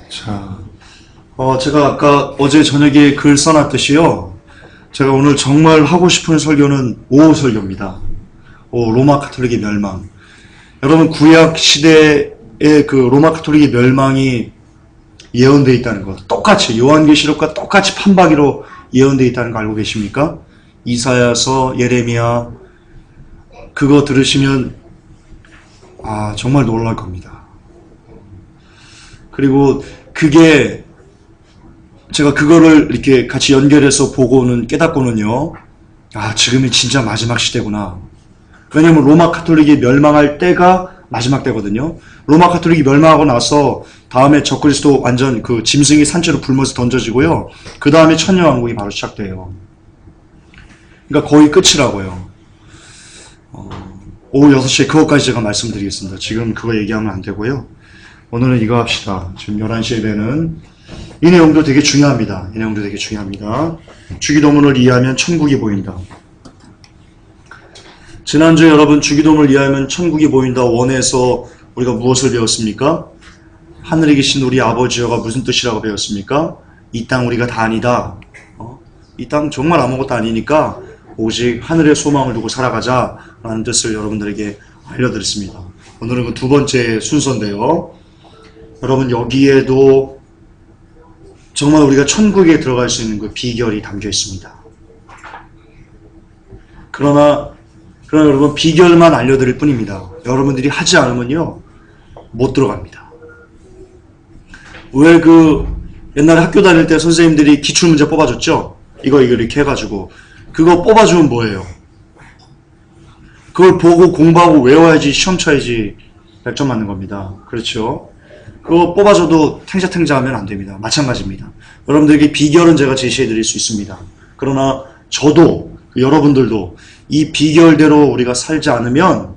자, 제가 아까 어제 저녁에 글 써놨듯이요. 제가 오늘 정말 하고 싶은 설교는 오후 설교입니다. 로마 가톨릭의 멸망. 여러분, 구약 시대의 그 로마 가톨릭의 멸망이 예언되어 있다는 것. 똑같이, 요한계시록과 똑같이 판박이로 예언되어 있다는 거 알고 계십니까? 이사야서, 예레미야, 그거 들으시면, 정말 놀랄 겁니다. 그리고 그게, 제가 그거를 이렇게 같이 연결해서 보고는 깨닫고는요, 지금이 진짜 마지막 시대구나. 왜냐면 로마 가톨릭이 멸망할 때가 마지막 때거든요. 로마 가톨릭이 멸망하고 나서 다음에 적그리스도 완전 그 짐승이 산채로 굶어서 던져지고요. 그 다음에 천년왕국이 바로 시작돼요. 그러니까 거의 끝이라고요. 오후 6시에 그것까지 제가 말씀드리겠습니다. 지금 그거 얘기하면 안 되고요. 오늘은 이거 합시다. 지금 11시 예배는 이 내용도 되게 중요합니다. 이 내용도 되게 중요합니다. 주기도문을 이해하면 천국이 보인다. 지난주에 여러분 주기도문을 이해하면 천국이 보인다 원에서 우리가 무엇을 배웠습니까? 하늘에 계신 우리 아버지여가 무슨 뜻이라고 배웠습니까? 이 땅 우리가 다 아니다. 이 땅 정말 아무것도 아니니까 오직 하늘의 소망을 두고 살아가자라는 뜻을 여러분들에게 알려드렸습니다. 오늘은 그 두 번째 순서인데요. 여러분, 여기에도 정말 우리가 천국에 들어갈 수 있는 그 비결이 담겨 있습니다. 그러나 여러분, 비결만 알려드릴 뿐입니다. 여러분들이 하지 않으면요, 못 들어갑니다. 왜 옛날에 학교 다닐 때 선생님들이 기출문제 뽑아줬죠? 이거 이렇게 해가지고. 그거 뽑아주면 뭐예요? 그걸 보고 공부하고 외워야지, 시험 쳐야지 100점 맞는 겁니다. 그렇죠? 그거 뽑아줘도 탱자탱자 하면 안 됩니다. 마찬가지입니다. 여러분들에게 비결은 제가 제시해 드릴 수 있습니다. 그러나 저도, 여러분들도 이 비결대로 우리가 살지 않으면,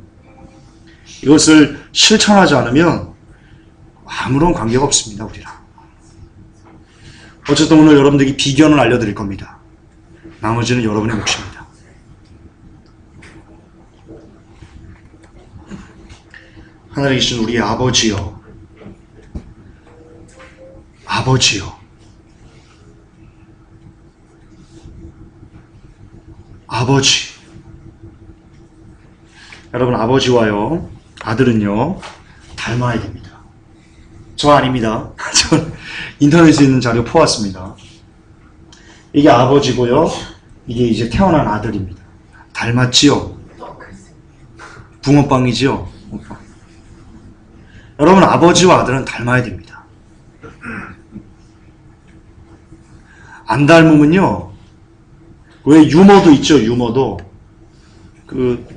이것을 실천하지 않으면 아무런 관계가 없습니다, 우리랑. 어쨌든 오늘 여러분들에게 비결은 알려드릴 겁니다. 나머지는 여러분의 몫입니다. 하늘에 계신 우리 아버지여, 아버지여, 아버지. 여러분, 아버지와요, 아들은요, 닮아야 됩니다. 저 아닙니다. 전 인터넷에 있는 자료 퍼왔습니다. 이게 아버지고요, 이게 이제 태어난 아들입니다. 닮았지요? 붕어빵이지요? 여러분, 아버지와 아들은 닮아야 됩니다. 안 닮으면요, 왜 유머도 있죠, 유머도.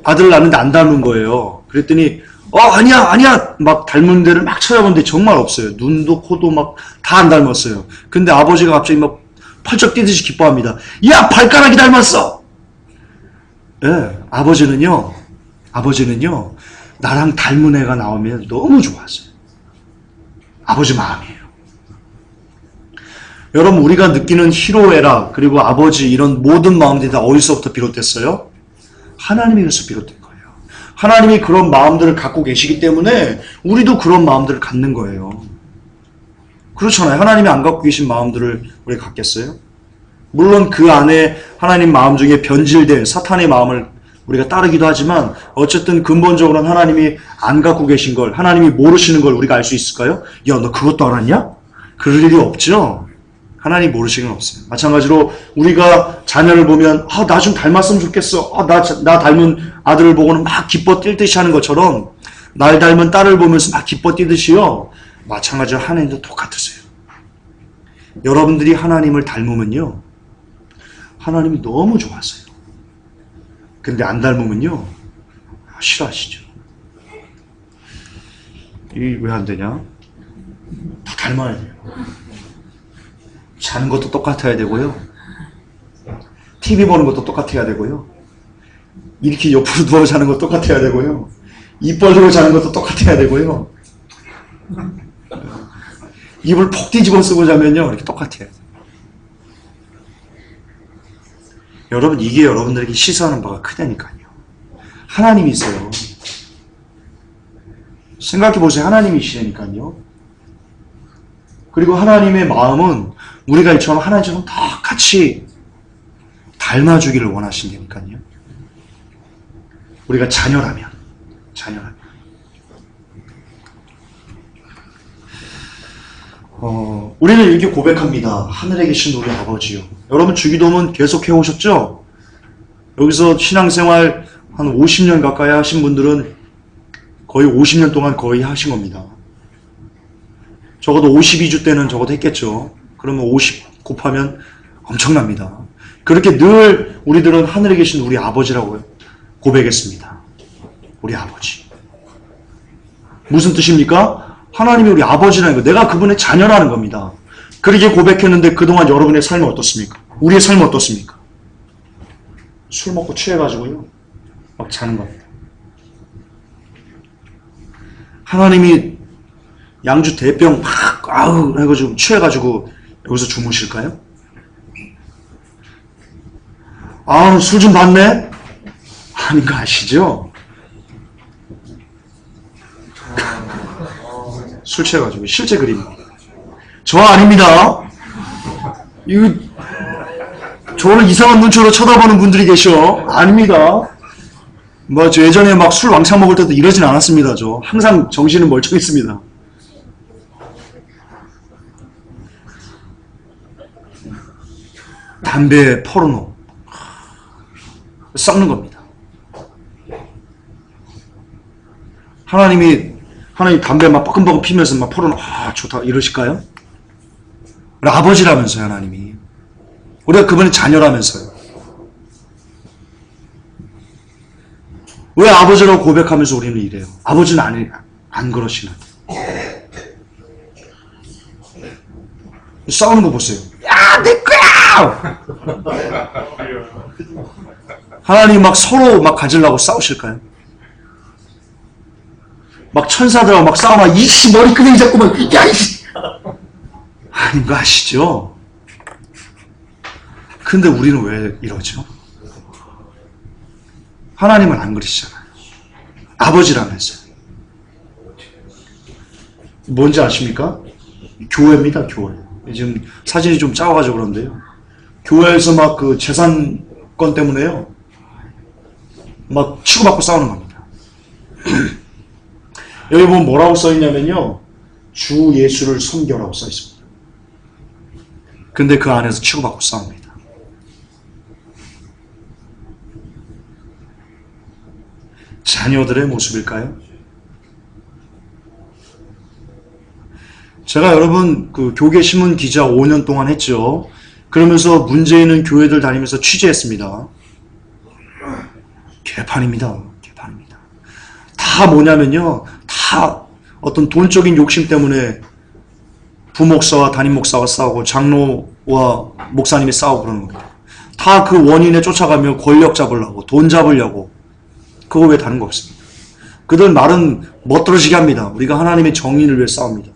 아들 낳는데 안 닮은 거예요. 그랬더니, 아니야! 막 닮은 데를 막 찾아보는데 정말 없어요. 눈도, 코도 막 다 안 닮았어요. 근데 아버지가 갑자기 막 펄쩍 뛰듯이 기뻐합니다. 야, 발가락이 닮았어! 예, 아버지는요, 나랑 닮은 애가 나오면 너무 좋았어요. 아버지 마음이에요. 여러분, 우리가 느끼는 희로애락, 그리고 아버지, 이런 모든 마음들이 다 어디서부터 비롯됐어요? 하나님에게서 비롯된 거예요. 하나님이 그런 마음들을 갖고 계시기 때문에 우리도 그런 마음들을 갖는 거예요. 그렇잖아요. 하나님이 안 갖고 계신 마음들을 우리가 갖겠어요? 물론 그 안에 하나님 마음 중에 변질된 사탄의 마음을 우리가 따르기도 하지만, 어쨌든 근본적으로는 하나님이 안 갖고 계신 걸, 하나님이 모르시는 걸 우리가 알 수 있을까요? 야, 너 그것도 알았냐? 그럴 일이 없죠? 하나님 모르시는 건 없어요. 마찬가지로 우리가 자녀를 보면, 나 좀 닮았으면 좋겠어. 나 닮은 아들을 보고는 막 기뻐 뛸 듯이 하는 것처럼, 날 닮은 딸을 보면서 막 기뻐 뛰듯이요. 마찬가지로 하나님도 똑같으세요. 여러분들이 하나님을 닮으면요, 하나님이 너무 좋아하세요. 근데 안 닮으면요, 싫어하시죠. 이게 왜 안 되냐? 다 닮아야 돼요. 자는 것도 똑같아야 되고요. TV 보는 것도 똑같아야 되고요. 이렇게 옆으로 누워 자는 것도 똑같아야 되고요. 입 벌리고 자는 것도 똑같아야 되고요. 입을 폭 뒤집어 쓰고 자면요, 이렇게 똑같아야 돼요. 여러분, 이게 여러분들에게 시사하는 바가 크다니까요. 하나님이세요. 생각해 보세요. 하나님이시라니까요. 그리고 하나님의 마음은 우리가 이처럼 하나님처럼 똑같이 닮아주기를 원하신다니까요. 우리가 자녀라면. 우리는 이렇게 고백합니다. 하늘에 계신 우리 아버지요. 여러분 주기도문 계속 해오셨죠? 여기서 신앙생활 한 50년 가까이 하신 분들은 거의 50년 동안 거의 하신 겁니다. 적어도 52주 때는 적어도 했겠죠. 그러면 50 곱하면 엄청납니다. 그렇게 늘 우리들은 하늘에 계신 우리 아버지라고 고백했습니다. 우리 아버지. 무슨 뜻입니까? 하나님이 우리 아버지라는 거, 내가 그분의 자녀라는 겁니다. 그렇게 고백했는데 그동안 여러분의 삶은 어떻습니까? 우리의 삶은 어떻습니까? 술 먹고 취해가지고요. 막 자는 겁니다. 하나님이 양주 대병 막 아우 해가지고 취해가지고 여기서 주무실까요? 아우 술 좀 받네? 아닌 거 아시죠? 술 취해가지고 실제 그림입니다. 저 아닙니다. 이거 저를 이상한 눈초로 쳐다보는 분들이 계셔. 아닙니다. 뭐 저 예전에 막 술 왕창 먹을 때도 이러진 않았습니다. 저 항상 정신은 멀쩡했습니다. 담배 포르노 썩는 겁니다. 하나님 담배 막 뻐끔뻐끔 피면서 막 포르노 좋다 이러실까요? 우리 아버지라면서요. 하나님이 우리가 그분의 자녀라면서요. 왜 아버지라고 고백하면서 우리는 이래요? 아버지는 안 그러시나? 싸우는 거 보세요. 야, 내 거야! 하나님 막 서로 막 가지려고 싸우실까요? 막 천사들하고 막 싸우면 이씨 머리끄댕이 잡고 막 야 이씨 아닌 거 아시죠? 근데 우리는 왜 이러죠? 하나님은 안 그러시잖아요. 아버지라면서요. 뭔지 아십니까? 교회입니다. 교회. 지금 사진이 좀 작아가지고 그런데요. 교회에서 막 그 재산권 때문에요. 막 치고받고 싸우는 겁니다. 여기 보면 뭐라고 써있냐면요. 주 예수를 섬겨라고 써있습니다. 근데 그 안에서 치고받고 싸웁니다. 자녀들의 모습일까요? 제가 여러분 그 교계 신문 기자 5년 동안 했죠. 그러면서 문제 있는 교회들 다니면서 취재했습니다. 개판입니다. 개판입니다. 다 뭐냐면요. 다 어떤 돈적인 욕심 때문에 부목사와 담임목사가 싸우고 장로와 목사님이 싸우고 그러는 겁니다. 다 그 원인에 쫓아가며 권력 잡으려고 돈 잡으려고 그거 외에 다른 거 없습니다. 그들 말은 멋들어지게 합니다. 우리가 하나님의 정의를 위해 싸웁니다.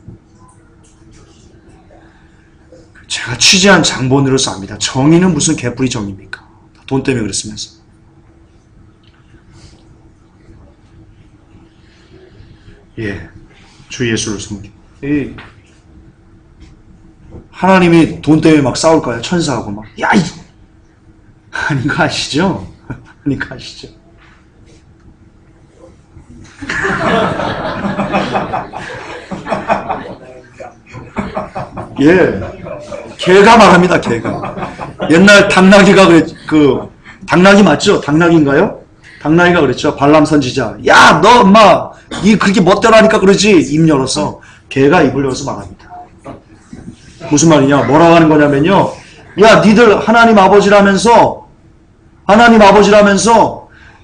제가 취재한 장본으로서 압니다. 정의는 무슨 개뿔이 정의입니까? 돈 때문에 그랬으면서. 예, 주 예수를 섬기. 하나님이 돈 때문에 막 싸울까요? 천사하고 막 야 이 아닌 거 아시죠? 아닌 거 아시죠? 예, 개가 말합니다. 개가 옛날 당나귀가 당나귀 맞죠? 당나귀인가요? 당나귀가 그랬죠. 발람 선지자. 야, 너 엄마 이 그렇게 멋대로 하니까 그러지. 입 열어서 개가 입을 열어서 말합니다. 무슨 말이냐? 뭐라고 하는 거냐면요. 야, 니들 하나님 아버지라면서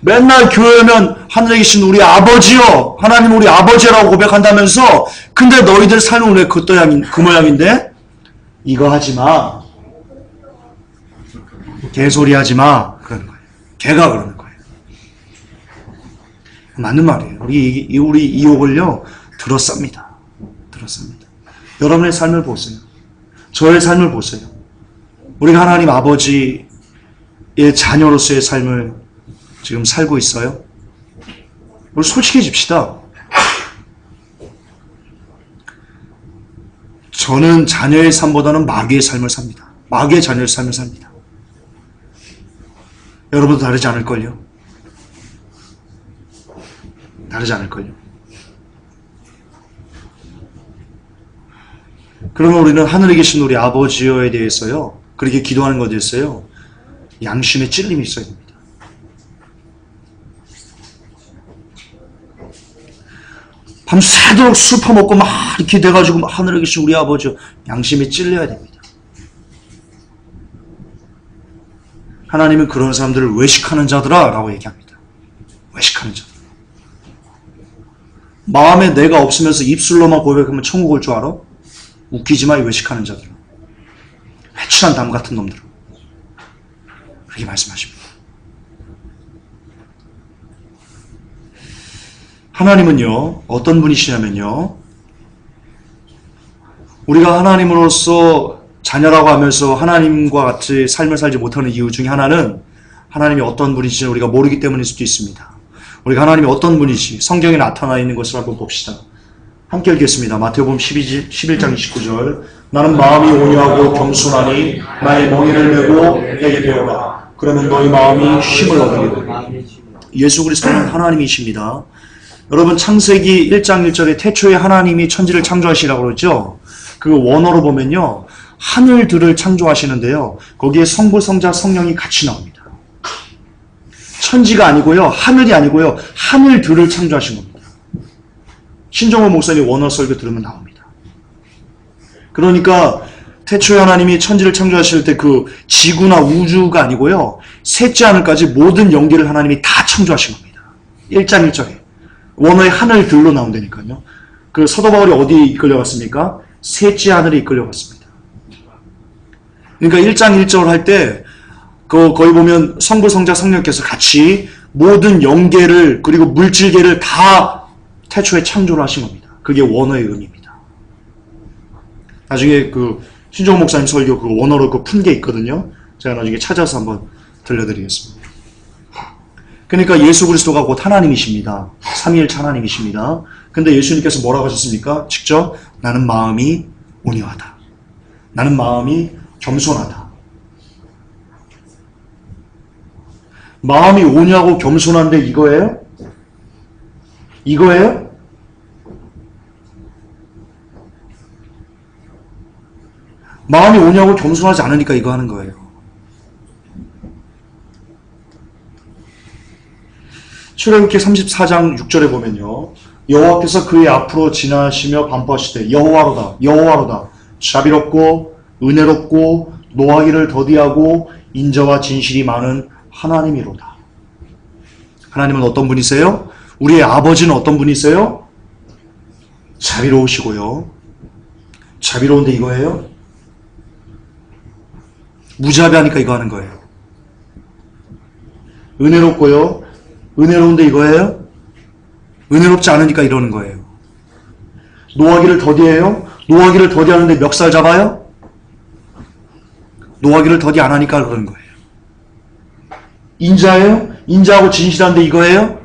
맨날 교회면 하늘에 계신 우리 아버지요. 하나님 우리 아버지라고 고백한다면서 근데 너희들 삶은 왜 그 모양인데? 이거 하지 마. 개소리 하지 마. 그러는 거예요. 개가 그러는 거예요. 맞는 말이에요. 우리 이 욕을요, 들었습니다. 여러분의 삶을 보세요. 저의 삶을 보세요. 우리가 하나님 아버지의 자녀로서의 삶을 지금 살고 있어요? 우리 솔직해집시다. 저는 자녀의 삶보다는 마귀의 삶을 삽니다. 마귀의 자녀의 삶을 삽니다. 여러분도 다르지 않을걸요? 다르지 않을걸요? 그러면 우리는 하늘에 계신 우리 아버지여에 대해서요, 그렇게 기도하는 것에 대해서요, 양심의 찔림이 있어야 됩니다. 밤새도록 술 퍼먹고 막 이렇게 돼가지고 막 하늘에 계신 우리 아버지, 양심이 찔려야 됩니다. 하나님은 그런 사람들을 외식하는 자들아 라고 얘기합니다. 외식하는 자들. 마음에 내가 없으면서 입술로만 고백하면 천국 올 줄 알아? 웃기지 마, 이 외식하는 자들. 회출한 담 같은 놈들. 그렇게 말씀하십니다. 하나님은요, 어떤 분이시냐면요, 우리가 하나님으로서 자녀라고 하면서 하나님과 같이 삶을 살지 못하는 이유 중에 하나는 하나님이 어떤 분이신지 우리가 모르기 때문일 수도 있습니다. 우리가 하나님이 어떤 분이시 성경에 나타나 있는 것을 한번 봅시다. 함께 읽겠습니다. 마태복음 11장 29절. 나는 마음이 온유하고 겸손하니 나의 멍에를 메고 내게 배우라. 그러면 너희 마음이 쉼을 얻으리라. 예수 그리스도는 하나님이십니다. 여러분, 창세기 1장 1절에 태초에 하나님이 천지를 창조하시라고 그러죠. 그 원어로 보면요, 하늘들을 창조하시는데요, 거기에 성부, 성자, 성령이 같이 나옵니다. 천지가 아니고요, 하늘이 아니고요, 하늘들을 창조하신 겁니다. 신정호 목사님 원어 설교 들으면 나옵니다. 그러니까 태초에 하나님이 천지를 창조하실 때 그 지구나 우주가 아니고요, 셋째 하늘까지 모든 영계를 하나님이 다 창조하신 겁니다. 1장 1절에 원어의 하늘들로 나온다니까요. 그 사도 바울이 어디 이끌려갔습니까? 셋째 하늘에 이끌려갔습니다. 그러니까 1장 1절 할 때 거기 보면 성부, 성자, 성령께서 같이 모든 영계를 그리고 물질계를 다 태초에 창조를 하신 겁니다. 그게 원어의 의미입니다. 나중에 그 신종 목사님 설교 그 원어로 그 푼 게 있거든요. 제가 나중에 찾아서 한번 들려드리겠습니다. 그러니까 예수 그리스도가 곧 하나님이십니다. 삼위일체 하나님이십니다. 근데 예수님께서 뭐라고 하셨습니까? 직접 나는 마음이 온유하다. 나는 마음이 겸손하다. 마음이 온유하고 겸손한데 이거예요? 이거예요? 마음이 온유하고 겸손하지 않으니까 이거 하는 거예요. 출애굽기 34장 6절에 보면요, 여호와께서 그의 앞으로 지나시며 반포하시되 여호와로다 여호와로다 자비롭고 은혜롭고 노하기를 더디하고 인자와 진실이 많은 하나님이로다. 하나님은 어떤 분이세요? 우리의 아버지는 어떤 분이세요? 자비로우시고요. 자비로운데 이거예요? 무자비하니까 이거 하는 거예요. 은혜롭고요. 은혜로운데 이거예요? 은혜롭지 않으니까 이러는 거예요. 노하기를 더디해요? 노하기를 더디하는데 멱살 잡아요? 노하기를 더디 안 하니까 그러는 거예요. 인자예요? 인자하고 진실한데 이거예요?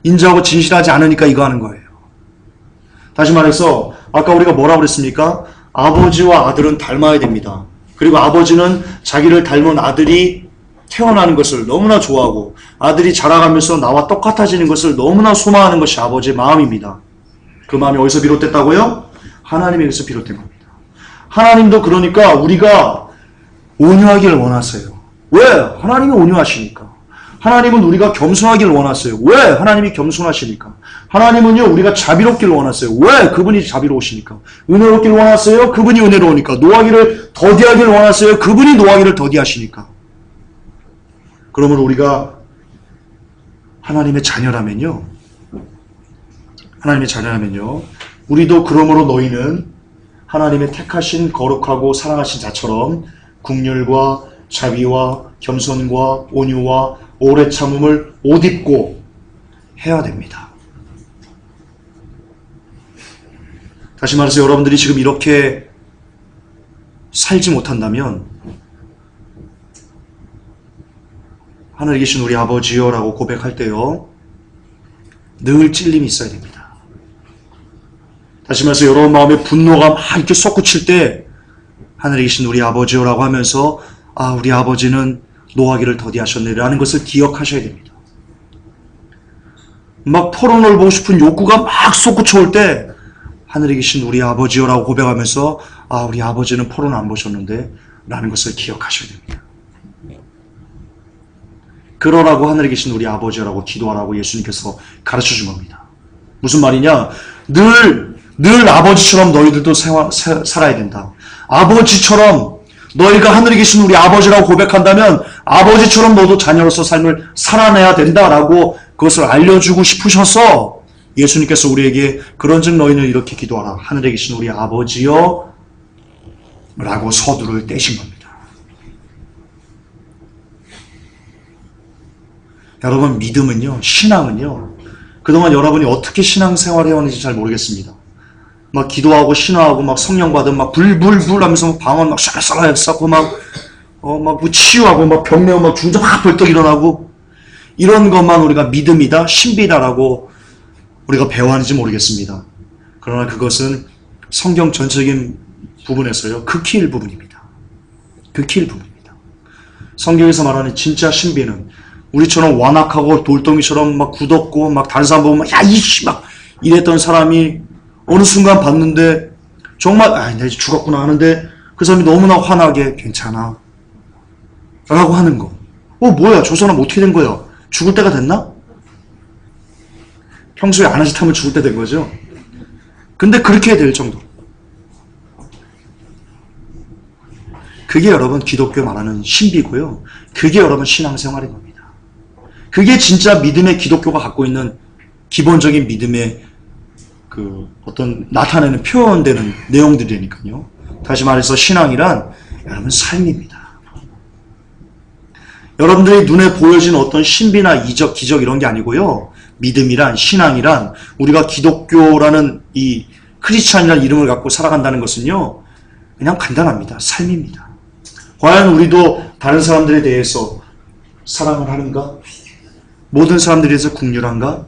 인자하고 진실하지 않으니까 이거 하는 거예요. 다시 말해서 아까 우리가 뭐라고 그랬습니까? 아버지와 아들은 닮아야 됩니다. 그리고 아버지는 자기를 닮은 아들이 태어나는 것을 너무나 좋아하고 아들이 자라가면서 나와 똑같아지는 것을 너무나 소망하는 것이 아버지의 마음입니다. 그 마음이 어디서 비롯됐다고요? 하나님에게서 비롯된 겁니다. 하나님도 그러니까 우리가 온유하기를 원하세요. 왜? 하나님이 온유하시니까. 하나님은 우리가 겸손하기를 원하세요. 왜? 하나님이 겸손하시니까. 하나님은요, 우리가 자비롭기를 원하세요. 왜? 그분이 자비로우시니까. 은혜롭기를 원하세요. 그분이 은혜로우니까. 노하기를 더디하기를 원하세요. 그분이 노하기를 더디하시니까. 그러면 우리가 하나님의 자녀라면요, 우리도 그러므로 너희는 하나님의 택하신 거룩하고 사랑하신 자처럼 긍휼과 자비와 겸손과 온유와 오래 참음을 옷 입고 해야 됩니다. 다시 말해서 여러분들이 지금 이렇게 살지 못한다면 하늘에 계신 우리 아버지여라고 고백할 때요, 늘 찔림이 있어야 됩니다. 다시 말해서 여러분 마음에 분노가 막 이렇게 솟구칠 때 하늘에 계신 우리 아버지요라고 하면서 우리 아버지는 노하기를 더디하셨네라는 것을 기억하셔야 됩니다. 막 포로를 보고 싶은 욕구가 막 솟구쳐올 때 하늘에 계신 우리 아버지요라고 고백하면서 우리 아버지는 포로는 안 보셨는데 라는 것을 기억하셔야 됩니다. 그러라고 하늘에 계신 우리 아버지요라고 기도하라고 예수님께서 가르쳐 준 겁니다. 무슨 말이냐? 늘 아버지처럼 너희들도 살아야 된다. 아버지처럼 너희가 하늘에 계신 우리 아버지라고 고백한다면 아버지처럼 너도 자녀로서 삶을 살아내야 된다라고 그것을 알려주고 싶으셔서 예수님께서 우리에게 그런즉 너희는 이렇게 기도하라. 하늘에 계신 우리 아버지여 라고 서두를 떼신 겁니다. 여러분 믿음은요, 신앙은요, 그동안 여러분이 어떻게 신앙생활 해왔는지 잘 모르겠습니다. 막 기도하고 신화하고 막 성령 받으면 막 불불불 하면서 막 방언 막 샤라샤라 쌓고 막 치유하고 막 병내고 막 중자 막 벌떡 일어나고 이런 것만 우리가 믿음이다, 신비다라고 우리가 배워하는지 모르겠습니다. 그러나 그것은 성경 전체적인 부분에서요, 극히 일부분입니다. 극히 일부분입니다. 성경에서 말하는 진짜 신비는 우리처럼 완악하고 돌덩이처럼 막 굳었고 막 다른 사람 보면 막 야 이씨 막 이랬던 사람이 어느 순간 봤는데 정말 나 이제 죽었구나 하는데 그 사람이 너무나 환하게 괜찮아 라고 하는 거. 뭐야 저 사람 어떻게 된 거야? 죽을 때가 됐나? 평소에 안 한 짓 하면 죽을 때 된 거죠. 근데 그렇게 될 정도. 그게 여러분 기독교 말하는 신비고요. 그게 여러분 신앙생활인 겁니다. 그게 진짜 믿음의 기독교가 갖고 있는 기본적인 믿음의 그 어떤 나타내는 표현되는 내용들이니까요. 다시 말해서 신앙이란 여러분 삶입니다. 여러분들이 눈에 보여진 어떤 신비나 이적, 기적 이런 게 아니고요. 믿음이란, 신앙이란 우리가 기독교라는 이 크리스찬이라는 이름을 갖고 살아간다는 것은요. 그냥 간단합니다. 삶입니다. 과연 우리도 다른 사람들에 대해서 사랑을 하는가? 모든 사람들에 대해서 긍휼한가?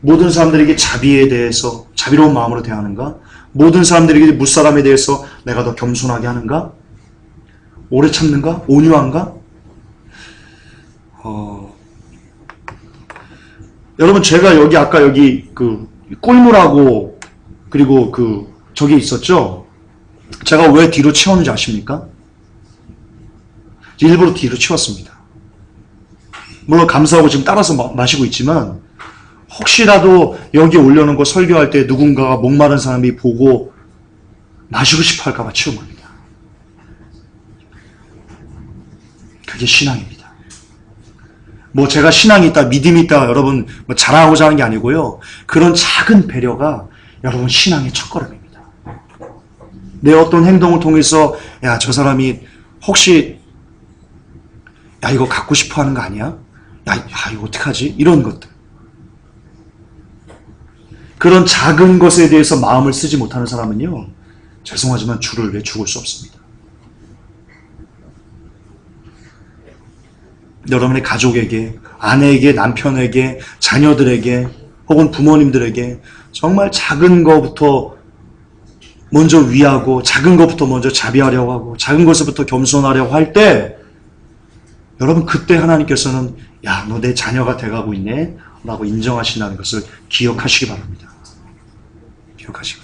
모든 사람들에게 자비에 대해서 자비로운 마음으로 대하는가? 모든 사람들에게 무사람에 대해서 내가 더 겸손하게 하는가? 오래 참는가? 온유한가? 여러분 제가 여기 아까 여기 그 꿀물하고 그리고 그 저기 있었죠? 제가 왜 뒤로 치웠는지 아십니까? 일부러 뒤로 치웠습니다. 물론 감사하고 지금 따라서 마시고 있지만 혹시라도 여기 올려놓은 거 설교할 때 누군가가 목마른 사람이 보고 마시고 싶어 할까 봐 치운 겁니다. 그게 신앙입니다. 뭐 제가 신앙이 있다, 믿음이 있다 여러분 뭐 자랑하고자 하는 게 아니고요. 그런 작은 배려가 여러분 신앙의 첫걸음입니다. 내 어떤 행동을 통해서 야, 저 사람이 혹시 야, 이거 갖고 싶어 하는 거 아니야? 야, 이거 어떡하지? 이런 것들. 그런 작은 것에 대해서 마음을 쓰지 못하는 사람은요, 죄송하지만 주를 위해 죽을 수 없습니다. 여러분의 가족에게, 아내에게, 남편에게, 자녀들에게, 혹은 부모님들에게 정말 작은 것부터 먼저 위하고, 작은 것부터 먼저 자비하려고 하고, 작은 것부터 겸손하려고 할 때, 여러분 그때 하나님께서는 야, 너 내 자녀가 돼가고 있네 라고 인정하신다는 것을 기억하시기 바랍니다. 기억하시기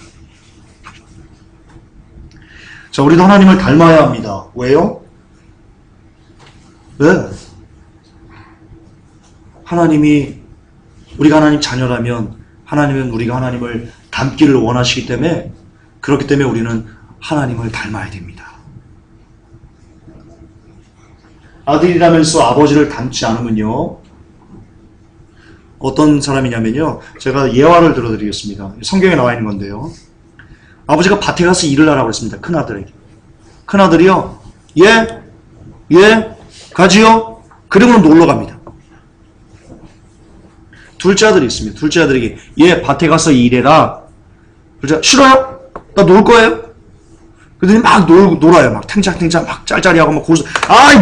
바랍니다. 자, 우리도 하나님을 닮아야 합니다. 왜요? 왜? 하나님이 우리가 하나님 자녀라면 하나님은 우리가 하나님을 닮기를 원하시기 때문에 그렇기 때문에 우리는 하나님을 닮아야 됩니다. 아들이라면서 아버지를 닮지 않으면요. 어떤 사람이냐면요. 제가 예화를 들어드리겠습니다. 성경에 나와 있는 건데요. 아버지가 밭에 가서 일을 하라고 했습니다. 큰아들에게. 큰아들이요. 예, 가지요. 그러고는 놀러 갑니다. 둘째 아들이 있습니다. 둘째 아들에게 밭에 가서 일해라. 둘째 싫어요? 나 놀 거예요. 그러더니 막 놀아요. 막 탱장탱장 막 짤짤이하고 막 고소.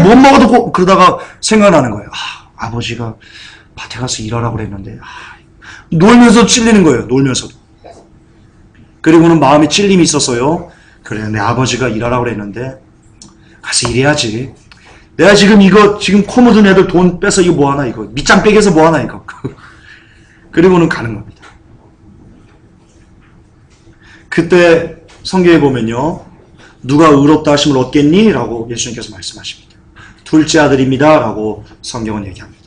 못 먹어도 그러다가 생각나는 거예요. 아버지가 밭에 가서 일하라고 그랬는데 놀면서 찔리는 거예요. 놀면서도. 그리고는 마음에 찔림이 있었어요. 그래, 내 아버지가 일하라고 그랬는데 가서 일해야지. 내가 지금 이거 지금 코 묻은 애들 돈 빼서 이거 뭐하나 이거 밑장 빼기해서 뭐하나 이거. 그리고는 가는 겁니다. 그때 성경에 보면요, 누가 의롭다 하심을 얻겠니? 라고 예수님께서 말씀하십니다. 둘째 아들입니다 라고 성경은 얘기합니다.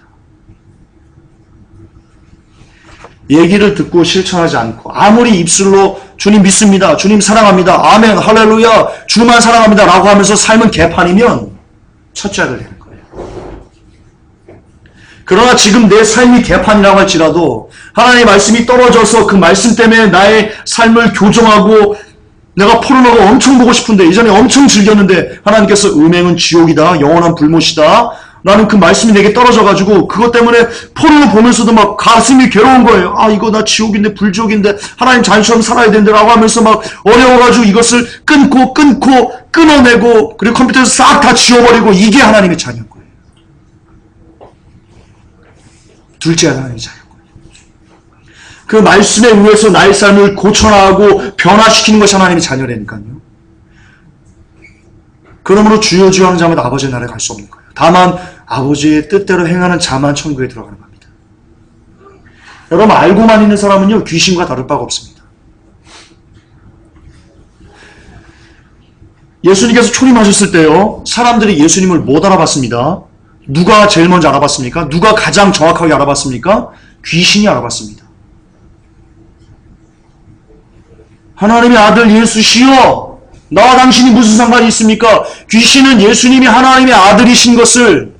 얘기를 듣고 실천하지 않고 아무리 입술로 주님 믿습니다, 주님 사랑합니다, 아멘, 할렐루야, 주만 사랑합니다 라고 하면서 삶은 개판이면 첫째 아들 되는 거예요. 그러나 지금 내 삶이 개판이라고 할지라도 하나님의 말씀이 떨어져서 그 말씀 때문에 나의 삶을 교정하고 내가 포르노가 엄청 보고 싶은데 이전에 엄청 즐겼는데 하나님께서 음행은 지옥이다, 영원한 불못이다, 나는 그 말씀이 내게 떨어져가지고 그것 때문에 포르노 보면서도 막 가슴이 괴로운 거예요. 아, 이거 나 지옥인데 불지옥인데 하나님 자녀처럼 살아야 되는데 라고 하면서 막 어려워가지고 이것을 끊어내고 그리고 컴퓨터에서 싹 다 지워버리고 이게 하나님의 자녀인 거예요. 둘째 하나님의 자녀인 거예요. 그 말씀에 의해서 나의 삶을 고쳐나가고 변화시키는 것이 하나님의 자녀라니까요. 그러므로 주여 주여 하는 자마다 아버지의 나라에 갈 수 없는 거예요. 다만 아버지의 뜻대로 행하는 자만 천국에 들어가는 겁니다. 여러분, 알고만 있는 사람은요, 귀신과 다를 바가 없습니다. 예수님께서 초림하셨을 때요, 사람들이 예수님을 못 알아봤습니다. 누가 제일 먼저 알아봤습니까? 누가 가장 정확하게 알아봤습니까? 귀신이 알아봤습니다. 하나님의 아들 예수시여, 나와 당신이 무슨 상관이 있습니까? 귀신은 예수님이 하나님의 아들이신 것을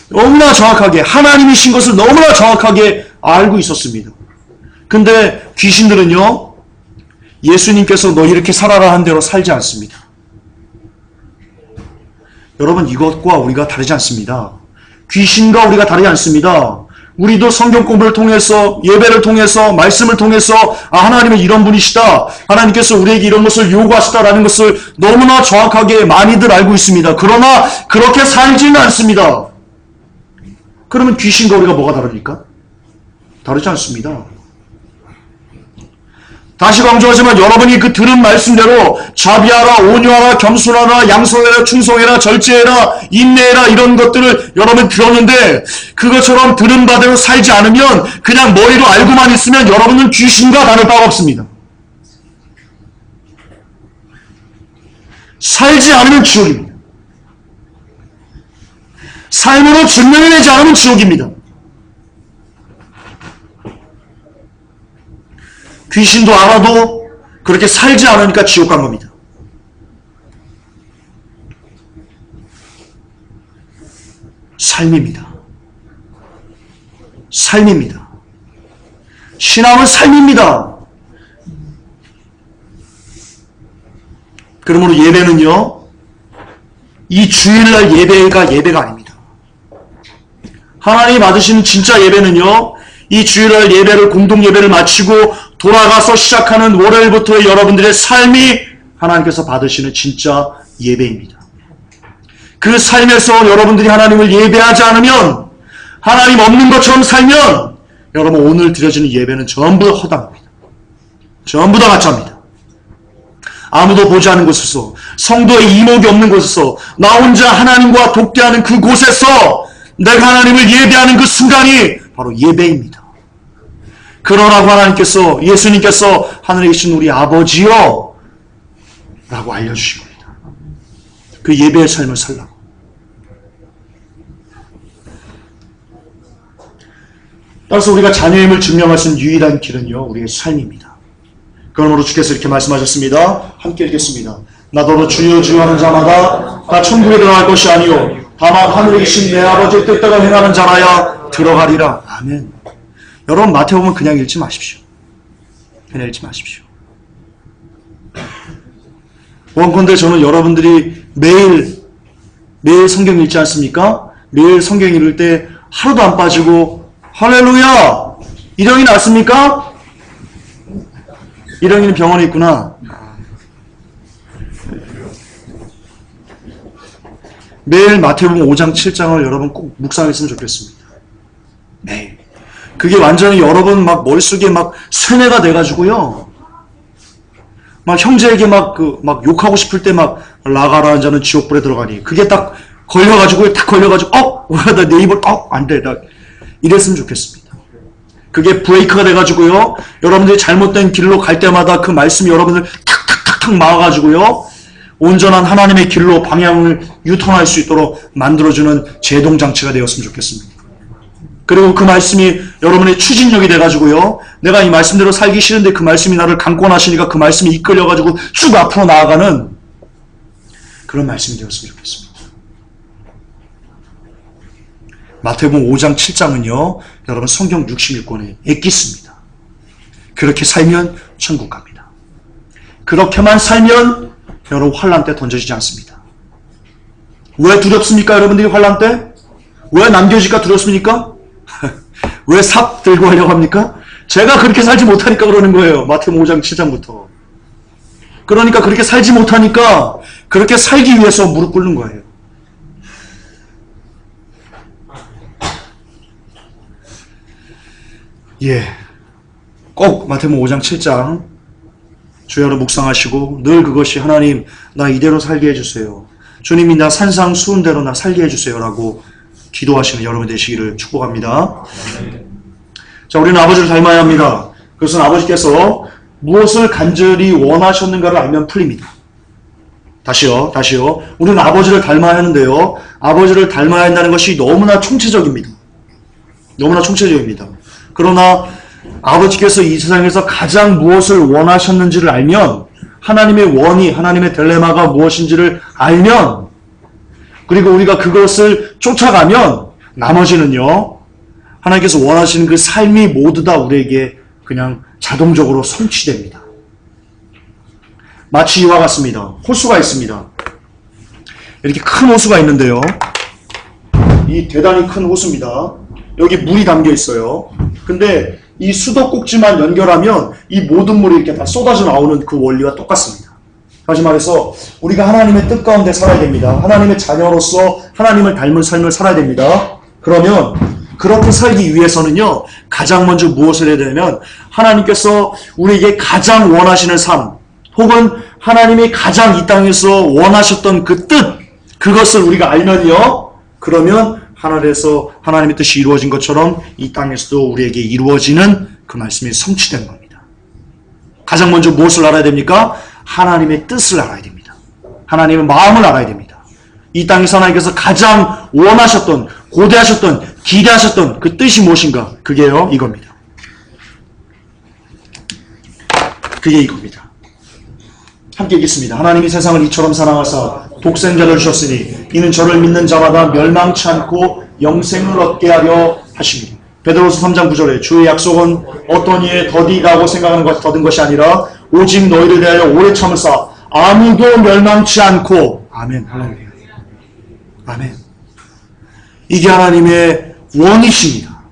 너무나 정확하게, 하나님이신 것을 너무나 정확하게 알고 있었습니다. 근데 귀신들은요, 예수님께서 너 이렇게 살아라 한 대로 살지 않습니다. 여러분, 이것과 우리가 다르지 않습니다. 귀신과 우리가 다르지 않습니다. 우리도 성경 공부를 통해서, 예배를 통해서, 말씀을 통해서 하나님은 이런 분이시다, 하나님께서 우리에게 이런 것을 요구하시다라는 것을 너무나 정확하게 많이들 알고 있습니다. 그러나 그렇게 살지는 않습니다. 그러면 귀신과 우리가 뭐가 다릅니까? 다르지 않습니다. 다시 강조하지만 여러분이 그 들은 말씀대로 자비하라, 온유하라, 겸손하라, 양성해라, 충성해라, 절제해라, 인내해라, 이런 것들을 여러분 들었는데 그것처럼 들은 바대로 살지 않으면, 그냥 머리로 알고만 있으면 여러분은 귀신과 다를 바가 없습니다. 살지 않으면 지옥입니다. 삶으로 증명을 내지 않으면 지옥입니다. 귀신도 알아도 그렇게 살지 않으니까 지옥 간 겁니다. 삶입니다. 삶입니다. 신앙은 삶입니다. 그러므로 예배는요, 이 주일날 예배가 아닙니다. 하나님이 받으시는 진짜 예배는요, 이 주일날 예배를, 공동 예배를 마치고 돌아가서 시작하는 월요일부터의 여러분들의 삶이 하나님께서 받으시는 진짜 예배입니다. 그 삶에서 여러분들이 하나님을 예배하지 않으면, 하나님 없는 것처럼 살면 여러분 오늘 드려지는 예배는 전부 허당합니다. 전부 다 가짜입니다. 아무도 보지 않는 곳에서, 성도의 이목이 없는 곳에서, 나 혼자 하나님과 독대하는 그 곳에서 내가 하나님을 예배하는 그 순간이 바로 예배입니다. 그러라고 하나님께서, 예수님께서 하늘에 계신 우리 아버지요 라고 알려주신 겁니다. 그 예배의 삶을 살라고. 따라서 우리가 자녀임을 증명할 수 있는 유일한 길은요, 우리의 삶입니다. 그러므로 주께서 이렇게 말씀하셨습니다. 함께 읽겠습니다. 나더러 주여 주여 하는 자마다 다 천국에 들어갈 것이 아니요 다만 하늘에 계신 내 아버지의 뜻대로 행하는 자라야 들어가리라. 아멘. 여러분, 마태복음 그냥 읽지 마십시오. 그냥 읽지 마십시오. 원컨대 저는 여러분들이 매일 성경 읽지 않습니까? 매일 성경 읽을 때 하루도 안 빠지고 할렐루야! 일영이 났습니까? 일영이는 병원에 있구나. 매일 마태복음 5장 7장을 여러분 꼭 묵상했으면 좋겠습니다. 매일. 그게 완전히 여러분 막 머릿속에 막 세뇌가 돼가지고요, 막 형제에게 막 욕하고 싶을 때 막 나가라는 자는 지옥불에 들어가니 그게 딱 걸려가지고 나 내 입을 안 돼. 나 이랬으면 좋겠습니다. 그게 브레이크가 돼가지고요. 여러분들이 잘못된 길로 갈 때마다 그 말씀이 여러분들 탁탁탁탁 막아가지고요. 온전한 하나님의 길로 방향을 유턴할 수 있도록 만들어주는 제동장치가 되었으면 좋겠습니다. 그리고 그 말씀이 여러분의 추진력이 돼가지고요. 내가 이 말씀대로 살기 싫은데 그 말씀이 나를 강권하시니까 그 말씀이 이끌려가지고 쭉 앞으로 나아가는 그런 말씀이 되었으면 좋겠습니다. 마태복음 5장 7장은요. 여러분 성경 61권에 엑기스입니다. 그렇게 살면 천국 갑니다. 그렇게만 살면 여러분 환난 때 던져지지 않습니다. 왜 두렵습니까? 여러분들이 환난 때? 왜 남겨질까 두렵습니까? 왜 삽 들고 하려고 합니까? 제가 그렇게 살지 못하니까 그러는 거예요. 마태복음 5장 7장부터. 그러니까 그렇게 살지 못하니까 그렇게 살기 위해서 무릎 꿇는 거예요. 예, 꼭 마태복음 5장 7장 주야로 묵상하시고 늘 그것이 하나님 나 이대로 살게 해주세요. 주님이 나 산상수훈대로 나 살게 해주세요 라고 기도하시는 여러분 되시기를 축복합니다. 자, 우리는 아버지를 닮아야 합니다. 그것은 아버지께서 무엇을 간절히 원하셨는가를 알면 풀립니다. 다시요. 우리는 아버지를 닮아야 하는데요. 아버지를 닮아야 한다는 것이 너무나 총체적입니다. 그러나 아버지께서 이 세상에서 가장 무엇을 원하셨는지를 알면 하나님의 원의, 하나님의 딜레마가 무엇인지를 알면 그리고 우리가 그것을 쫓아가면 나머지는요. 하나님께서 원하시는 그 삶이 모두 다 우리에게 그냥 자동적으로 성취됩니다. 마치 이와 같습니다. 호수가 있습니다. 이렇게 큰 호수가 있는데요. 이 대단히 큰 호수입니다. 여기 물이 담겨 있어요. 근데 이 수도꼭지만 연결하면 이 모든 물이 이렇게 다 쏟아져 나오는 그 원리와 똑같습니다. 다시 말해서 우리가 하나님의 뜻 가운데 살아야 됩니다. 하나님의 자녀로서 하나님을 닮은 삶을 살아야 됩니다. 그러면 그렇게 살기 위해서는요. 가장 먼저 무엇을 해야 되냐면 하나님께서 우리에게 가장 원하시는 삶 혹은 하나님이 가장 이 땅에서 원하셨던 그 뜻 그것을 우리가 알면요. 그러면 하늘에서 하나님의 뜻이 이루어진 것처럼 이 땅에서도 우리에게 이루어지는 그 말씀이 성취된 겁니다. 가장 먼저 무엇을 알아야 됩니까? 하나님의 뜻을 알아야 됩니다. 하나님의 마음을 알아야 됩니다. 이 땅에서 하나님께서 가장 원하셨던, 고대하셨던, 기대하셨던 그 뜻이 무엇인가? 그게요, 이겁니다. 그게 이겁니다. 함께 읽겠습니다. 하나님이 세상을 이처럼 사랑하사 독생자를 주셨으니 이는 저를 믿는 자마다 멸망치 않고 영생을 얻게 하려 하십니다. 베드로서 3장 9절에 주의 약속은 어떤 이의 더디라고 생각하는 것 더딘 것이 아니라 오직 너희를 대하여 오래 참으사 아무도 멸망치 않고 아멘. 할렐루야. 아멘. 이게 하나님의 원이십니다.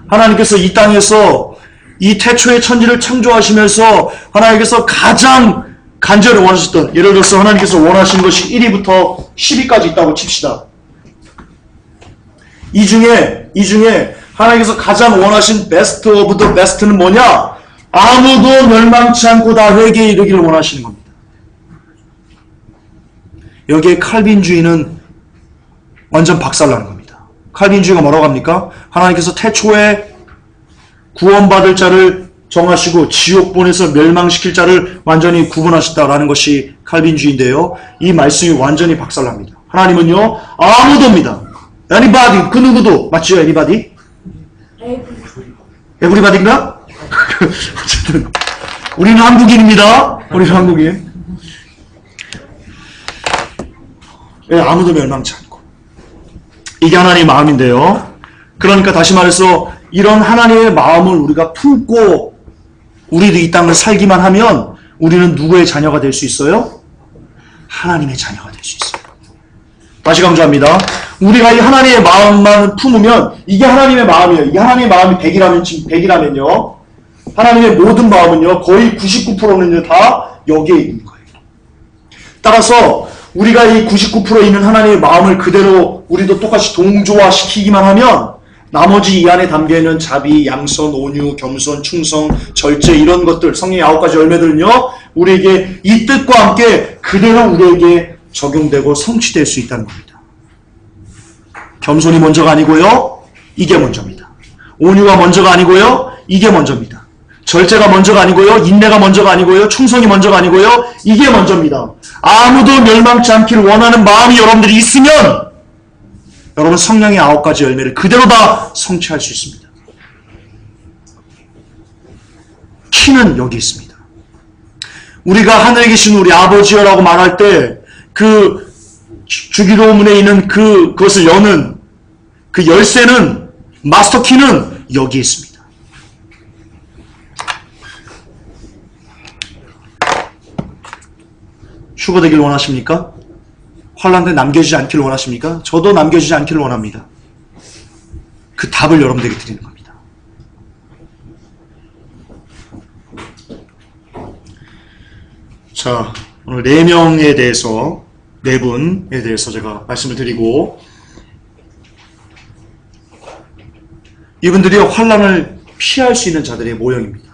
하나님께서 이 땅에서 이 태초의 천지를 창조하시면서 하나님께서 가장 간절히 원하셨던, 예를 들어서 하나님께서 원하신 것이 1위부터 10위까지 있다고 칩시다. 이 중에 하나님께서 가장 원하신 베스트 오브 더 베스트는 뭐냐? 아무도 멸망치 않고 다 회개에 이르기를 원하시는 겁니다. 여기에 칼빈주의는 완전 박살나는 겁니다. 칼빈주의가 뭐라고 합니까? 하나님께서 태초에 구원받을 자를 정하시고 지옥 보내서 멸망시킬 자를 완전히 구분하셨다라는 것이 칼빈주의인데요. 이 말씀이 완전히 박살납니다. 하나님은요, 아무도입니다. Anybody, 그 누구도. 맞죠? Anybody? Everybody인가? 어쨌든 우리는 한국인입니다. 우리는 한국인. 예, 아무도 멸망치 않고. 이게 하나님의 마음인데요. 그러니까 다시 말해서 이런 하나님의 마음을 우리가 품고 우리도 이 땅을 살기만 하면 우리는 누구의 자녀가 될 수 있어요? 하나님의 자녀가 될 수 있어요. 다시 강조합니다. 우리가 이 하나님의 마음만 품으면 이게 하나님의 마음이에요. 이게 하나님의 마음이 100이라면요. 하나님의 모든 마음은요. 거의 99%는요. 다 여기에 있는 거예요. 따라서 우리가 이 99% 있는 하나님의 마음을 그대로 우리도 똑같이 동조화시키기만 하면 나머지 이 안에 담겨있는 자비, 양선, 온유, 겸손, 충성, 절제 이런 것들 성령의 9가지 열매들은요. 우리에게 이 뜻과 함께 그대로 우리에게 적용되고 성취될 수 있다는 겁니다. 겸손이 먼저가 아니고요. 이게 먼저입니다. 온유가 먼저가 아니고요. 이게 먼저입니다. 절제가 먼저가 아니고요. 인내가 먼저가 아니고요. 충성이 먼저가 아니고요. 이게 먼저입니다. 아무도 멸망치 않기를 원하는 마음이 여러분들이 있으면 여러분 성령의 9가지 열매를 그대로 다 성취할 수 있습니다. 키는 여기 있습니다. 우리가 하늘에 계신 우리 아버지여라고 말할 때 그 주기도문에 있는 그것을 여는 그 열쇠는 마스터 키는 여기 있습니다. 휴거 되길 원하십니까? 환난 때 남겨지지 않기를 원하십니까? 저도 남겨지지 않기를 원합니다. 그 답을 여러분들에게 드리는 겁니다. 자, 오늘 4명에 대해서 4분에 대해서 제가 말씀을 드리고 이분들이 환난을 피할 수 있는 자들의 모형입니다.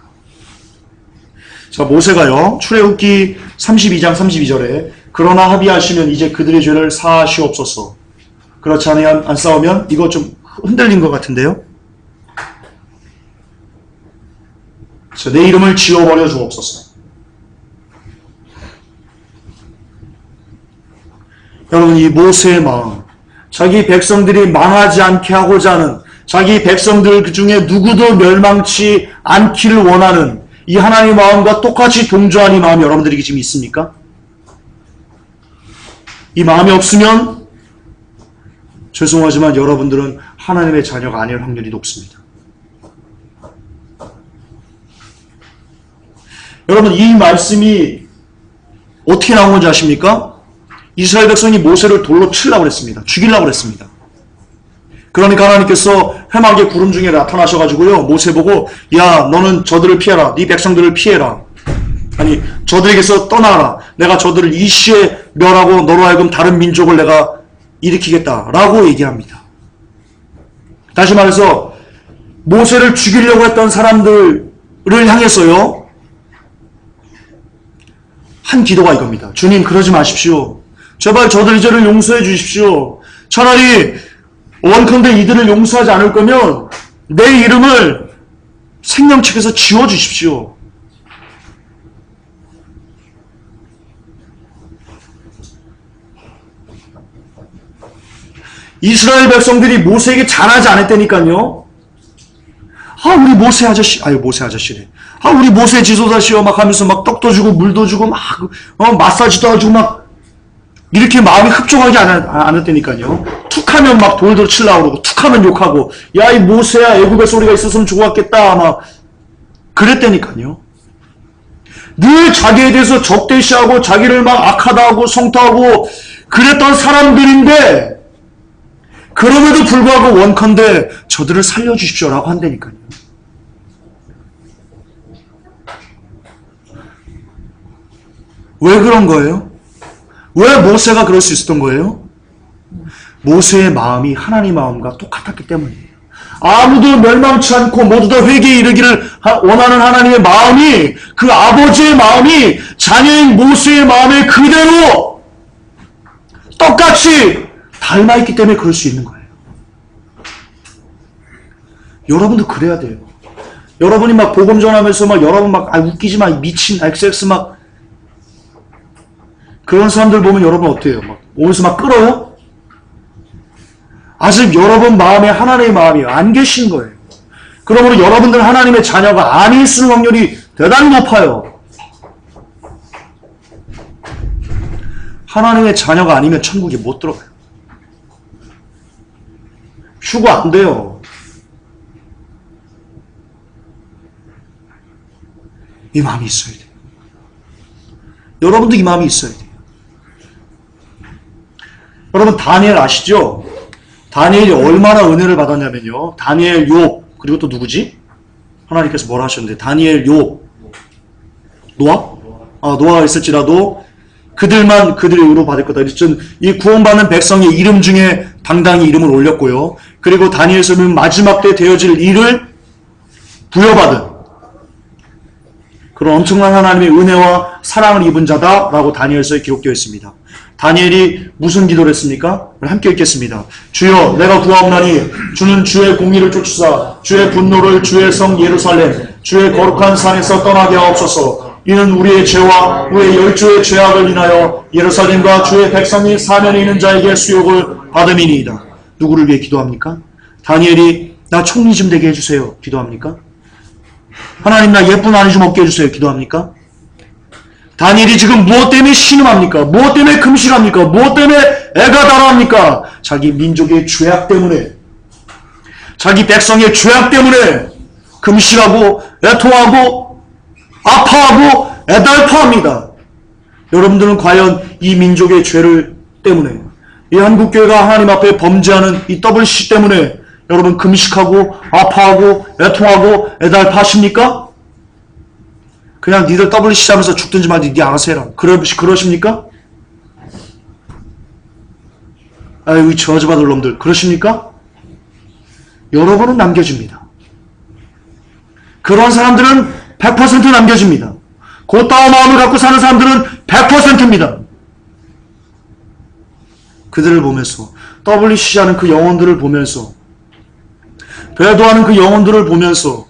자, 모세가요. 출애굽기 32장 32절에 그러나 합의하시면 이제 그들의 죄를 사하시옵소서. 그렇지 않사오면 이거 좀 흔들린 것 같은데요. 자, 내 이름을 지워버려 주옵소서. 여러분 이 모세의 마음, 자기 백성들이 망하지 않게 하고자 하는 자기 백성들 그 중에 누구도 멸망치 않기를 원하는 이 하나님의 마음과 똑같이 동조하는 이 마음이 여러분들에게 지금 있습니까? 이 마음이 없으면 죄송하지만 여러분들은 하나님의 자녀가 아닐 확률이 높습니다. 여러분 이 말씀이 어떻게 나온 건지 아십니까? 이스라엘 백성이 모세를 돌로 치려고 그랬습니다. 죽이려고 그랬습니다. 그러니까 하나님께서 회막의 구름 중에 나타나셔가지고요. 모세 보고 야 너는 저들을 피해라. 네 백성들을 피해라. 아니 저들에게서 떠나라. 내가 저들을 일시에 멸하고 너로 하여금 다른 민족을 내가 일으키겠다라고 얘기합니다. 다시 말해서 모세를 죽이려고 했던 사람들을 향해서요. 한 기도가 이겁니다. 주님 그러지 마십시오. 제발 저들의 죄를 용서해 주십시오. 차라리 원컨대 이들을 용서하지 않을 거면 내 이름을 생명책에서 지워주십시오. 이스라엘 백성들이 모세에게 잘하지 않았다니까요. 우리 모세 아저씨래. 우리 모세 지도자시여 막 하면서 막 떡도 주고 물도 주고 막 마사지도 해주고 막 이렇게 마음이 흡족하지 않았다니까요. 툭하면 막 돌돌 치려고 그러고 툭하면 욕하고 야 이 모세야 애굽에서 우리가 있었으면 좋았겠다 막 그랬다니까요. 늘 자기에 대해서 적대시하고 자기를 막 악하다 하고 성토하고 그랬던 사람들인데 그럼에도 불구하고 원컨대 저들을 살려주십시오라고 한다니까요. 왜 그런 거예요? 왜 모세가 그럴 수 있었던 거예요? 모세의 마음이 하나님의 마음과 똑같았기 때문이에요. 아무도 멸망치 않고 모두 다 회개에 이르기를 원하는 하나님의 마음이 그 아버지의 마음이 자녀인 모세의 마음에 그대로 똑같이 닮아있기 때문에 그럴 수 있는 거예요. 여러분도 그래야 돼요. 여러분이 막 복음 전하면서 막 여러분 막 웃기지 마 미친 XX 막 그런 사람들 보면 여러분 어때요? 막 오면서 막 끌어요? 아직 여러분 마음에 하나님의 마음이 안 계신 거예요. 그러므로 여러분들 하나님의 자녀가 아니실 확률이 대단히 높아요. 하나님의 자녀가 아니면 천국에 못 들어가요. 휴거 안 돼요. 이 마음이 있어야 돼요. 여러분도 이 마음이 있어야 돼요. 여러분 다니엘 아시죠? 다니엘이 얼마나 은혜를 받았냐면요. 다니엘, 욥 그리고 또 누구지? 하나님께서 뭐라 하셨는데 다니엘, 욥, 노아? 노아가 있을지라도 그들만 그들의 의로 받을 거다. 이 구원받는 백성의 이름 중에 당당히 이름을 올렸고요. 그리고 다니엘서는 마지막 때 되어질 일을 부여받은 그런 엄청난 하나님의 은혜와 사랑을 입은 자다라고 다니엘서에 기록되어 있습니다. 다니엘이 무슨 기도를 했습니까? 함께 읽겠습니다. 주여 내가 구하옵나니 주는 주의 공의를 쫓으사 주의 분노를 주의 성 예루살렘 주의 거룩한 산에서 떠나게 하옵소서. 이는 우리의 죄와 우리의 열조의 죄악을 인하여 예루살렘과 주의 백성이 사면에 있는 자에게 수욕을 받음이니이다. 누구를 위해 기도합니까? 다니엘이 나 총리 좀 되게 해주세요. 기도합니까? 하나님 나 예쁜 아내 좀 얻게 해주세요. 기도합니까? 다니엘이 지금 무엇 때문에 신음합니까? 무엇 때문에 금식합니까? 무엇 때문에 애가 달아합니까? 자기 민족의 죄악 때문에, 자기 백성의 죄악 때문에 금식하고 애통하고 아파하고 애달파합니다. 여러분들은 과연 이 민족의 죄를 때문에, 이 한국교회가 하나님 앞에 범죄하는 이 WC 때문에 여러분 금식하고 아파하고 애통하고 애달파십니까? 그냥 니들 WC 하면서 죽든지 말든지 니 알아서 해라. 그러십니까? 아유, 이 저주받을 놈들. 그러십니까? 여러분은 남겨집니다. 그런 사람들은 100% 남겨집니다. 곧다운 마음을 갖고 사는 사람들은 100%입니다. 그들을 보면서, WC하는 그 영혼들을 보면서, 배도하는 그 영혼들을 보면서,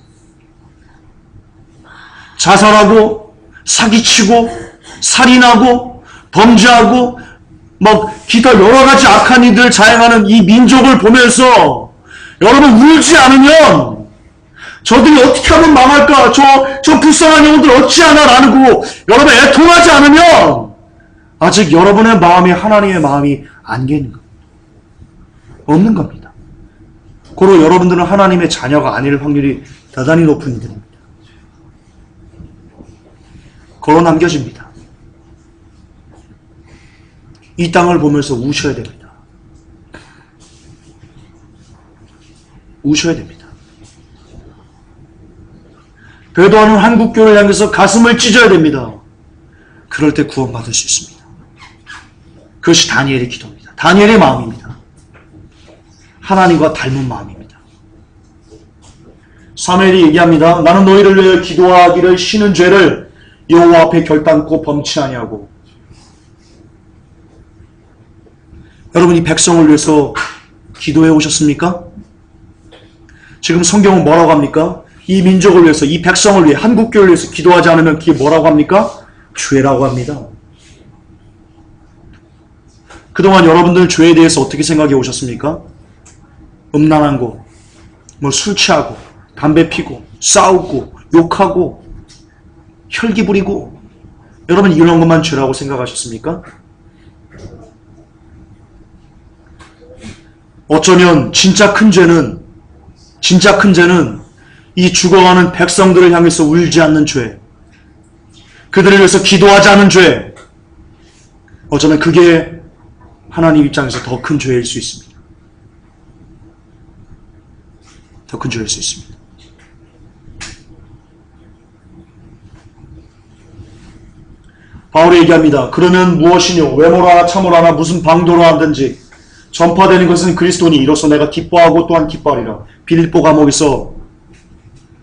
자살하고 사기치고 살인하고 범죄하고 기타 여러 가지 악한 일들을 자행하는 이 민족을 보면서 여러분 울지 않으면 저들이 어떻게 하면 망할까? 저 불쌍한 영혼들 어찌하나 라는 거 여러분 애통하지 않으면 아직 여러분의 마음에 하나님의 마음이 안 계는 겁니다. 없는 겁니다. 고로 여러분들은 하나님의 자녀가 아닐 확률이 대단히 높은 이들입니다. 걸어 남겨집니다. 이 땅을 보면서 우셔야 됩니다. 우셔야 됩니다. 배도하는 한국교회를 향해서 가슴을 찢어야 됩니다. 그럴 때 구원받을 수 있습니다. 그것이 다니엘의 기도입니다. 다니엘의 마음입니다. 하나님과 닮은 마음입니다. 사무엘이 얘기합니다. 나는 너희를 위해 기도하기를 쉬는 죄를 여호와 앞에 결단코 범치하냐고. 여러분 이 백성을 위해서 기도해 오셨습니까? 지금 성경은 뭐라고 합니까? 이 민족을 위해서, 이 백성을 위해, 한국교회를 위해서 기도하지 않으면 그게 뭐라고 합니까? 죄라고 합니다. 그동안 여러분들 죄에 대해서 어떻게 생각해 오셨습니까? 음란한 거, 술 취하고, 담배 피고, 싸우고, 욕하고, 혈기 부리고, 여러분 이런 것만 죄라고 생각하셨습니까? 어쩌면 진짜 큰 죄는 이 죽어가는 백성들을 향해서 울지 않는 죄, 그들을 위해서 기도하지 않은 죄, 어쩌면 그게 하나님 입장에서 더 큰 죄일 수 있습니다. 더 큰 죄일 수 있습니다. 바울이 얘기합니다. 그러면 무엇이뇨? 외모라나 참으라나 무슨 방도로 하든지 전파되는 것은 그리스도니 이로써 내가 기뻐하고 또한 기뻐하리라. 빌립보 감옥에서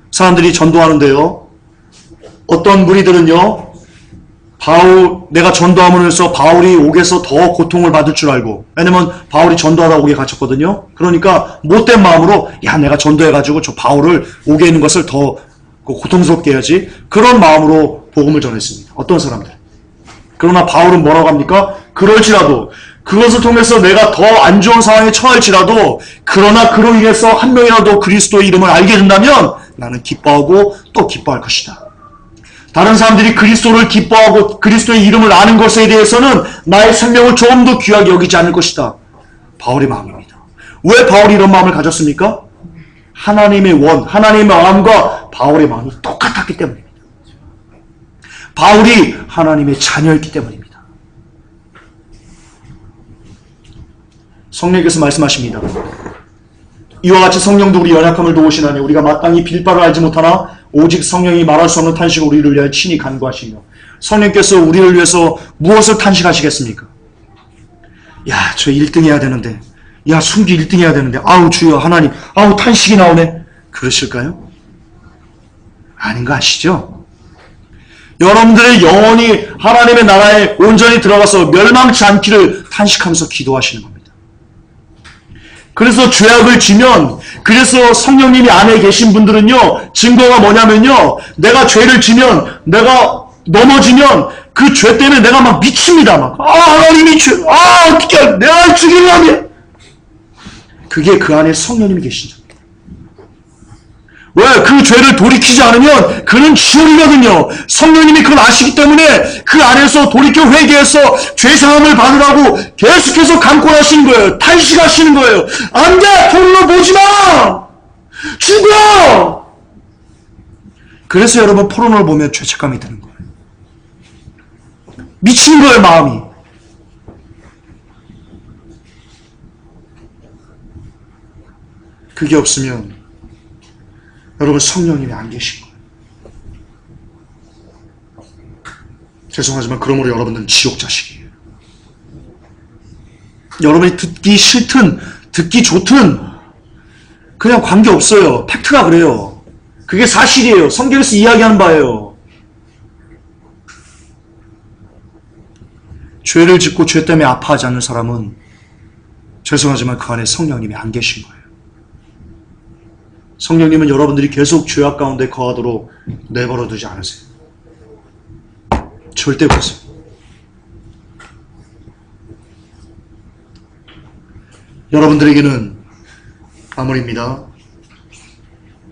사람들이 전도하는데요. 어떤 무리들은요. 내가 전도함으로써 바울이 옥에서 더 고통을 받을 줄 알고, 왜냐면 바울이 전도하다 옥에 갇혔거든요. 그러니까 못된 마음으로 내가 전도해가지고 저 바울을 옥에 있는 것을 더 고통스럽게 해야지, 그런 마음으로 복음을 전했습니다. 어떤 사람들. 그러나 바울은 뭐라고 합니까? 그럴지라도 그것을 통해서 내가 더 안 좋은 상황에 처할지라도, 그러나 그로 인해서 한 명이라도 그리스도의 이름을 알게 된다면 나는 기뻐하고 또 기뻐할 것이다. 다른 사람들이 그리스도를 기뻐하고 그리스도의 이름을 아는 것에 대해서는 나의 생명을 조금 더 귀하게 여기지 않을 것이다. 바울의 마음입니다. 왜 바울이 이런 마음을 가졌습니까? 하나님의 하나님의 마음과 바울의 마음이 똑같았기 때문입니다. 바울이 하나님의 자녀였기 때문입니다. 성령께서 말씀하십니다. 이와 같이 성령도 우리 연약함을 도우시나니 우리가 마땅히 빌 바를 알지 못하나 오직 성령이 말할 수 없는 탄식으로 우리를 위하여 친히 간구하시며, 성령께서 우리를 위해서 무엇을 탄식하시겠습니까? 야, 저 1등 해야 되는데, 야, 순교 1등 해야 되는데, 아우 주여 하나님, 아우 탄식이 나오네. 그러실까요? 아닌 거 아시죠? 여러분들의 영혼이 하나님의 나라에 온전히 들어가서 멸망치 않기를 탄식하면서 기도하시는 겁니다. 그래서 죄악을 지면, 그래서 성령님이 안에 계신 분들은요, 증거가 뭐냐면요, 내가 죄를 지면, 내가 넘어지면 그 죄 때문에 내가 막 미칩니다. 막, 하나님이 어떻게 내가 죽이려면. 그게 그 안에 성령님이 계신 자. 왜? 그 죄를 돌이키지 않으면 그는 지옥이거든요. 성령님이 그걸 아시기 때문에 그 안에서 돌이켜 회개해서 죄사함을 받으라고 계속해서 강권하시는 거예요. 탄식하시는 거예요. 안 돼! 돈으로 보지 마! 죽어! 그래서 여러분 포르노를 보면 죄책감이 드는 거예요. 미친 거예요, 마음이. 그게 없으면 여러분 성령님이 안 계신 거예요. 죄송하지만 그러므로 여러분들은 지옥 자식이에요. 여러분이 듣기 싫든 듣기 좋든 그냥 관계없어요. 팩트가 그래요. 그게 사실이에요. 성경에서 이야기하는 바예요. 죄를 짓고 죄 때문에 아파하지 않는 사람은 죄송하지만 그 안에 성령님이 안 계신 거예요. 성령님은 여러분들이 계속 죄악 가운데 거하도록 내버려 두지 않으세요. 절대 그러세요. 여러분들에게는 아무리입니다.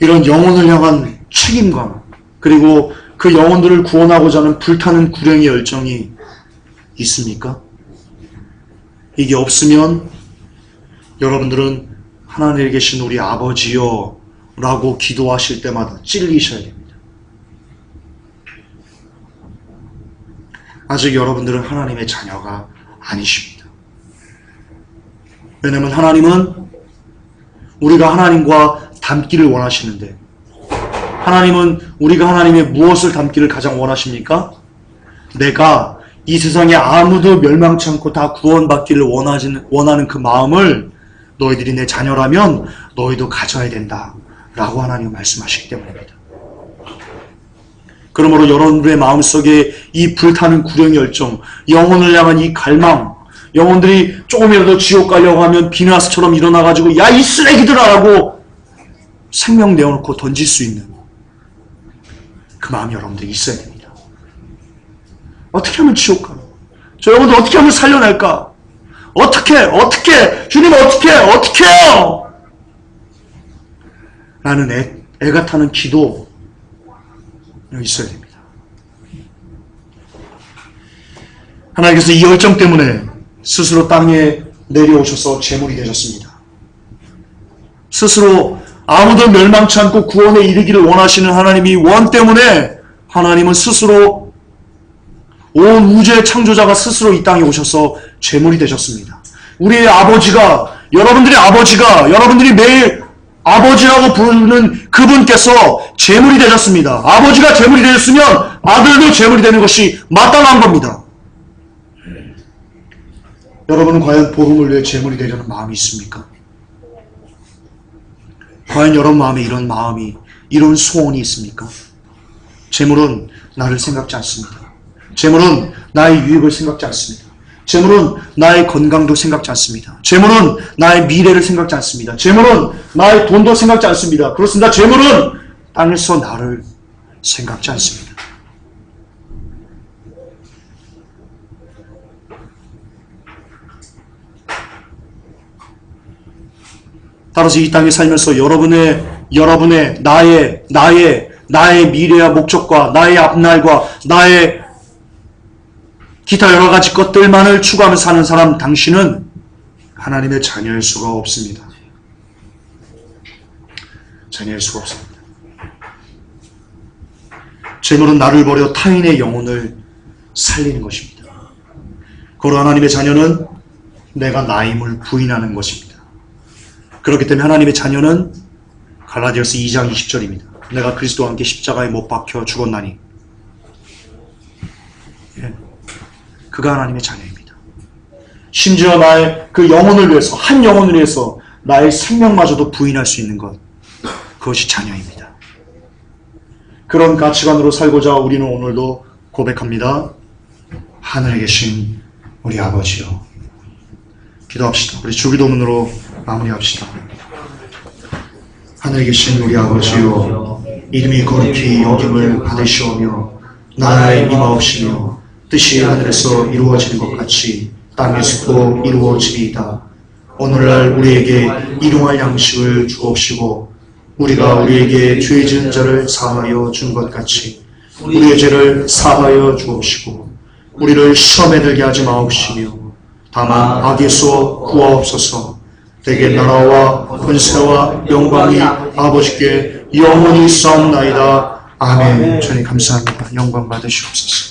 이런 영혼을 향한 책임감, 그리고 그 영혼들을 구원하고자 하는 불타는 구령의 열정이 있습니까? 이게 없으면 여러분들은 하나님에 계신 우리 아버지여 라고 기도하실 때마다 찔리셔야 됩니다. 아직 여러분들은 하나님의 자녀가 아니십니다. 왜냐하면 하나님은 우리가 하나님과 닮기를 원하시는데, 하나님은 우리가 하나님의 무엇을 닮기를 가장 원하십니까? 내가 이 세상에 아무도 멸망치 않고 다 구원받기를 원하는 그 마음을 너희들이 내 자녀라면 너희도 가져야 된다 라고 하나님은 말씀하시기 때문입니다. 그러므로 여러분들의 마음속에 이 불타는 구령의 열정, 영혼을 향한 이 갈망, 영혼들이 조금이라도 지옥 가려고 하면 비나스처럼 일어나가지고 야 이 쓰레기들아 라고 생명 내어놓고 던질 수 있는 그 마음이 여러분들이 있어야 됩니다. 어떻게 하면 지옥 가? 저 여러분들 어떻게 하면 살려낼까? 어떻게 주님 어떻게요? 라는 애가 타는 기도 있어야 됩니다. 하나님께서 이 열정 때문에 스스로 땅에 내려오셔서 제물이 되셨습니다. 스스로 아무도 멸망치 않고 구원에 이르기를 원하시는 하나님이 원 때문에 하나님은 스스로 온 우주의 창조자가 스스로 이 땅에 오셔서 제물이 되셨습니다. 우리의 아버지가, 여러분들의 아버지가, 여러분들이 매일 아버지라고 부르는 그분께서 제물이 되셨습니다. 아버지가 제물이 되셨으면 아들도 제물이 되는 것이 마땅한 겁니다. 여러분은 과연 복음을 위해 제물이 되려는 마음이 있습니까? 과연 여러분 마음에 이런 마음이, 이런 소원이 있습니까? 제물은 나를 생각지 않습니다. 제물은 나의 유익을 생각지 않습니다. 제물은 나의 건강도 생각지 않습니다. 제물은 나의 미래를 생각지 않습니다. 제물은 나의 돈도 생각지 않습니다. 그렇습니다. 제물은 땅에서 나를 생각지 않습니다. 따라서 이 땅에 살면서 여러분의 나의 미래와 목적과 나의 앞날과 나의 기타 여러 가지 것들만을 추구하며 사는 사람, 당신은 하나님의 자녀일 수가 없습니다. 자녀일 수가 없습니다. 재물은 나를 버려 타인의 영혼을 살리는 것입니다. 그러나 하나님의 자녀는 내가 나임을 부인하는 것입니다. 그렇기 때문에 하나님의 자녀는 갈라디아서 2장 20절입니다. 내가 그리스도와 함께 십자가에 못 박혀 죽었나니 그가 하나님의 자녀입니다. 심지어 나의 그 영혼을 위해서, 한 영혼을 위해서 나의 생명마저도 부인할 수 있는 것, 그것이 자녀입니다. 그런 가치관으로 살고자 우리는 오늘도 고백합니다. 하늘에 계신 우리 아버지요. 기도합시다. 우리 주기도문으로 마무리합시다. 하늘에 계신 우리 아버지요, 이름이 거룩히 여김을 받으시오며 나라의 임하옵시며 뜻이 하늘에서 이루어지는 것 같이 땅에서도 이루어지리이다. 오늘날 우리에게 일용할 양식을 주옵시고 우리가 우리에게 죄 지은 자를 사하여 준 것 같이 우리의 죄를 사하여 주옵시고 우리를 시험에 들게 하지 마옵시며 다만 악에서 구하옵소서. 대개 나라와 권세와 영광이 아버지께 영원히 있사옵나이다. 아멘. 주님 감사합니다. 영광 받으시옵소서.